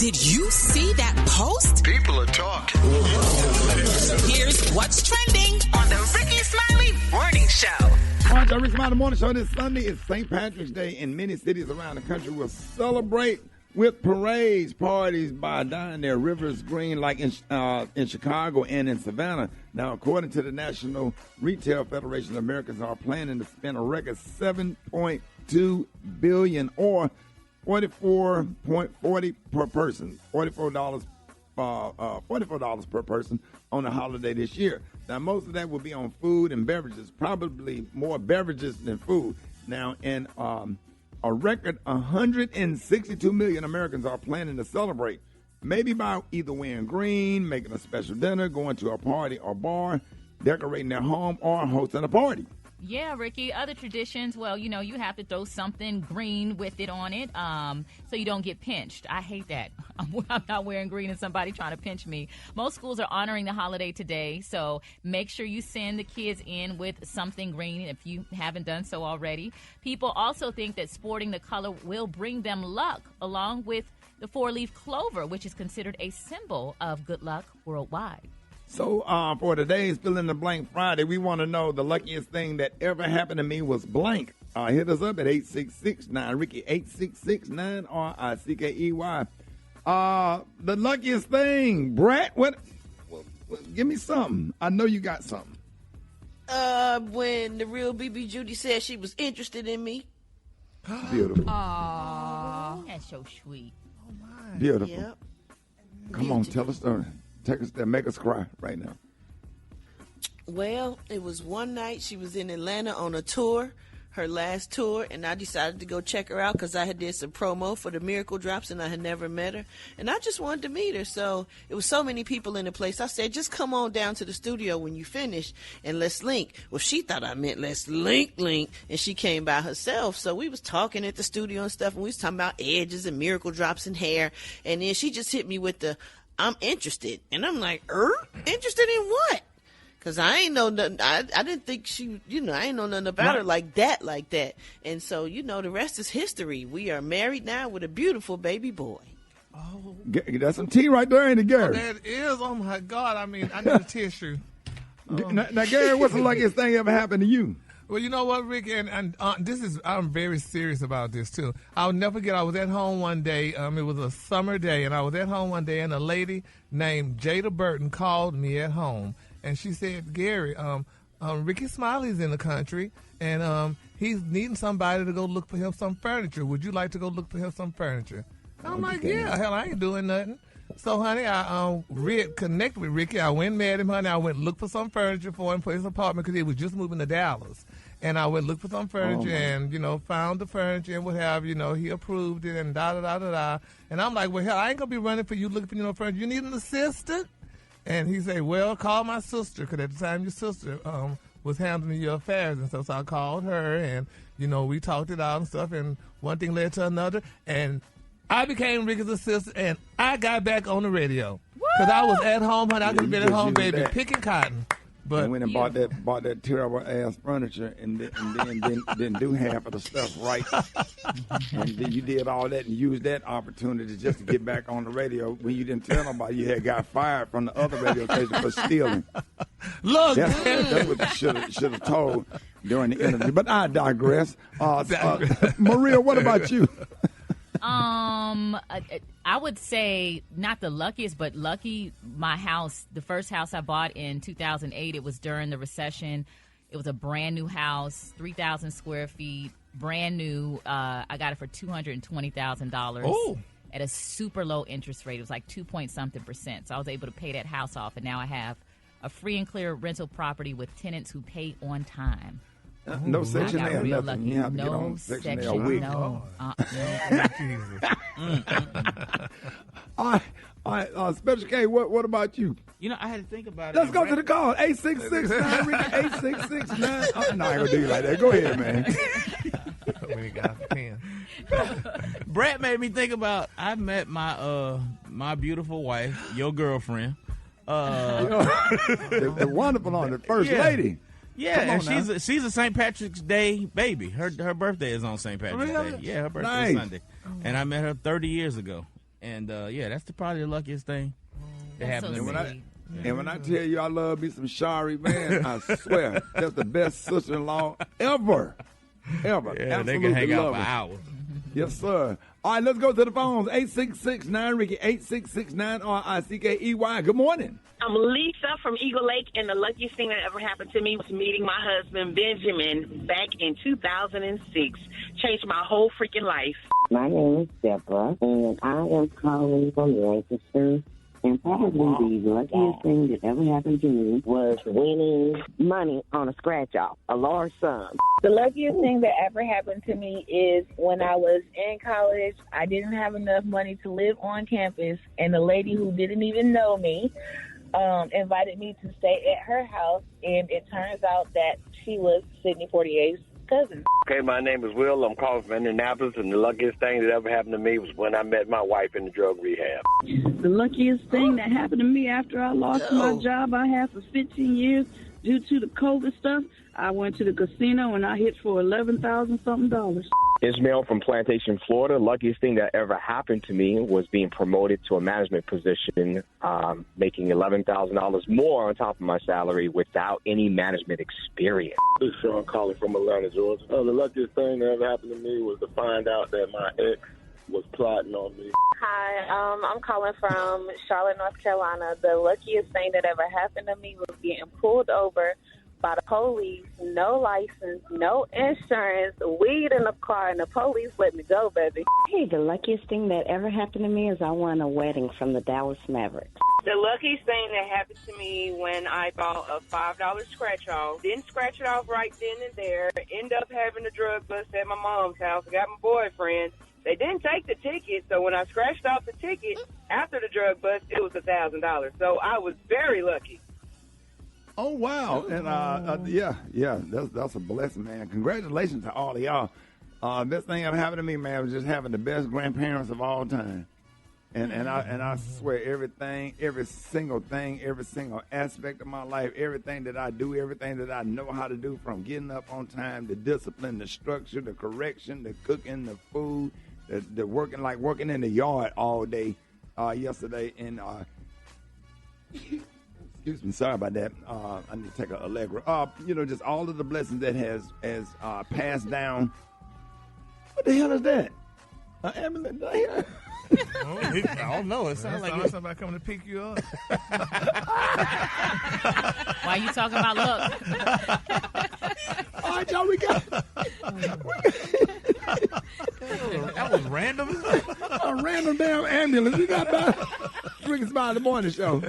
Did you see that post? People are talking. Here's what's trending on the Rickey Smiley Morning Show. All right, the Rickey Smiley Morning Show this Sunday is St. Patrick's Day, and many cities around the country will celebrate with parades, parties by dyeing their rivers green, like in Chicago and in Savannah. Now, according to the National Retail Federation, Americans are planning to spend a record $7.2 billion or $44.40 per person, $44 per person on the holiday this year. Now, most of that will be on food and beverages, probably more beverages than food. Now, and a record 162 million Americans are planning to celebrate, maybe by either wearing green, making a special dinner, going to a party or bar, decorating their home, or hosting a party. Yeah, Ricky, other traditions, well, you know, you have to throw something green with it on it so you don't get pinched. I hate that. I'm not wearing green and somebody trying to pinch me. Most schools are honoring the holiday today, so make sure you send the kids in with something green if you haven't done so already. People also think that sporting the color will bring them luck, along with the four-leaf clover, which is considered a symbol of good luck worldwide. So for today's Fill in the Blank Friday, we want to know the luckiest thing that ever happened to me was blank. Hit us up at 866-9-RICKEY, 866-9-RICKEY. The luckiest thing, Brat, what? Give me something. I know you got something. When the real BB Judy said she was interested in me. Beautiful. Aww, that's so sweet. Oh, my. Beautiful. Yep. Come on, tell us story. Take us there, make us cry right now. Well, it was one night she was in Atlanta on a tour, her last tour, and I decided to go check her out because I had did some promo for the Miracle Drops and I had never met her. And I just wanted to meet her. So it was so many people in the place. I said, just come on down to the studio when you finish and let's link. Well, she thought I meant let's link. And she came by herself. So we was talking at the studio and stuff, and we was talking about edges and Miracle Drops and hair. And then she just hit me with the, I'm interested. And I'm like, interested in what? Because I ain't know nothing. I didn't think she, I ain't know nothing about her like that. And so, the rest is history. We are married now with a beautiful baby boy. Oh. That's some tea right there, ain't it, Gary? That is. Oh, my God. I mean, I need a tissue. Now, Gary, what's the luckiest thing ever happened to you? Well, you know what, Rick, and I'm very serious about this, too. I'll never forget, I was at home one day. It was a summer day, and I was at home one day, and a lady named Jada Burton called me at home, and she said, Gary, Rickey Smiley's in the country, and he's needing somebody to go look for him some furniture. Would you like to go look for him some furniture? I'm like, yeah, hell, I ain't doing nothing. So, honey, I connected with Rickey. I went and met him, honey. I went and looked for some furniture for him for his apartment because he was just moving to Dallas. And I went and looked for some furniture and, found the furniture and what have you. He approved it and da-da-da-da-da. And I'm like, well, hell, I ain't going to be running for you looking for, furniture. You need an assistant? And he said, well, call my sister because at the time your sister was handling your affairs and stuff. So I called her and, we talked it out and stuff. And one thing led to another. And I became Rickey's assistant, and I got back on the radio because I was at home, honey. I could have been at home, baby, picking cotton. But went and bought that terrible ass furniture, and then didn't do half of the stuff right. And then you did all that and used that opportunity just to get back on the radio when you didn't tell nobody you had got fired from the other radio station for stealing. Look, that's what you should have told during the interview. But I digress. Maria, what about you? I would say not the luckiest, but lucky. My house, the first house I bought in 2008, it was during the recession. It was a brand new house, 3,000 square feet, brand new. I got it for $220,000 at a super low interest rate. It was like 2-point-something%. So I was able to pay that house off, and now I have a free and clear rental property with tenants who pay on time. No Section A or nothing. Lucky. You have to no get on Section A a section, week. No. All right, Special K, what about you? I had to think about Let's go to the call. 866-9-RICKEY, 866-9. I'm not going to do you like that. Go ahead, man. When he got the pen. Brat made me think about, I met my beautiful wife, your girlfriend. The wonderful on the first lady. Yeah, and she's a St. Patrick's Day baby. Her birthday is on St. Patrick's Day. Yeah, her birthday is Sunday. And I met her 30 years ago. And that's probably the luckiest thing that happened to me. And when I tell you I love me some Shari, man, I swear, that's the best sister-in-law ever. Ever. Yeah, Absolutely they can hang out love for her. hours. Yes, sir. All right, let's go to the phones. 866-9-RICKY, 866-9-RICKEY. Good morning. I'm Lisa from Eagle Lake, and the luckiest thing that ever happened to me was meeting my husband, Benjamin, back in 2006. Changed my whole freaking life. My name is Deborah, and I am calling from Lancaster. And probably the luckiest thing that ever happened to me was winning money on a scratch-off, a large sum. The luckiest thing that ever happened to me is when I was in college, I didn't have enough money to live on campus, and the lady who didn't even know me invited me to stay at her house, and it turns out that she was Sidney Poitier's cousin. Okay, my name is Will. I'm calling from Indianapolis, and the luckiest thing that ever happened to me was when I met my wife in the drug rehab. The luckiest thing that happened to me after I lost my job I had for 15 years due to the COVID stuff, I went to the casino and I hit for $11,000-something. Ismail from Plantation, Florida. Luckiest thing that ever happened to me was being promoted to a management position, making $11,000 more on top of my salary without any management experience. This is Sean calling from Atlanta, Georgia. The luckiest thing that ever happened to me was to find out that my ex was plotting on me. Hi, I'm calling from Charlotte, North Carolina. The luckiest thing that ever happened to me was getting pulled over by the police, no license, no insurance, weed in the car, and the police let me go, baby. Hey, the luckiest thing that ever happened to me is I won a wedding from the Dallas Mavericks. The luckiest thing that happened to me when I bought a $5 scratch-off, didn't scratch it off right then and there, ended up having a drug bust at my mom's house. I got my boyfriend. They didn't take the ticket, so when I scratched off the ticket after the drug bust, it was $1,000. So I was very lucky. Oh, wow. And, that's a blessing, man. Congratulations to all of y'all. Best thing ever happened to me, man, was just having the best grandparents of all time. And I swear everything, every single thing, every single aspect of my life, everything that I do, everything that I know how to do, from getting up on time, the discipline, the structure, the correction, the cooking, the food, the working, like working in the yard all day yesterday. And excuse me, sorry about that. I need to take an Allegra. Just all of the blessings that has passed down. What the hell is that? Ambulance right here. I don't know. It sounds like somebody coming to pick you up. Why you talking about luck? All right, y'all, we got. That was random. A random damn ambulance. We got by Rickey Smiley Morning Show.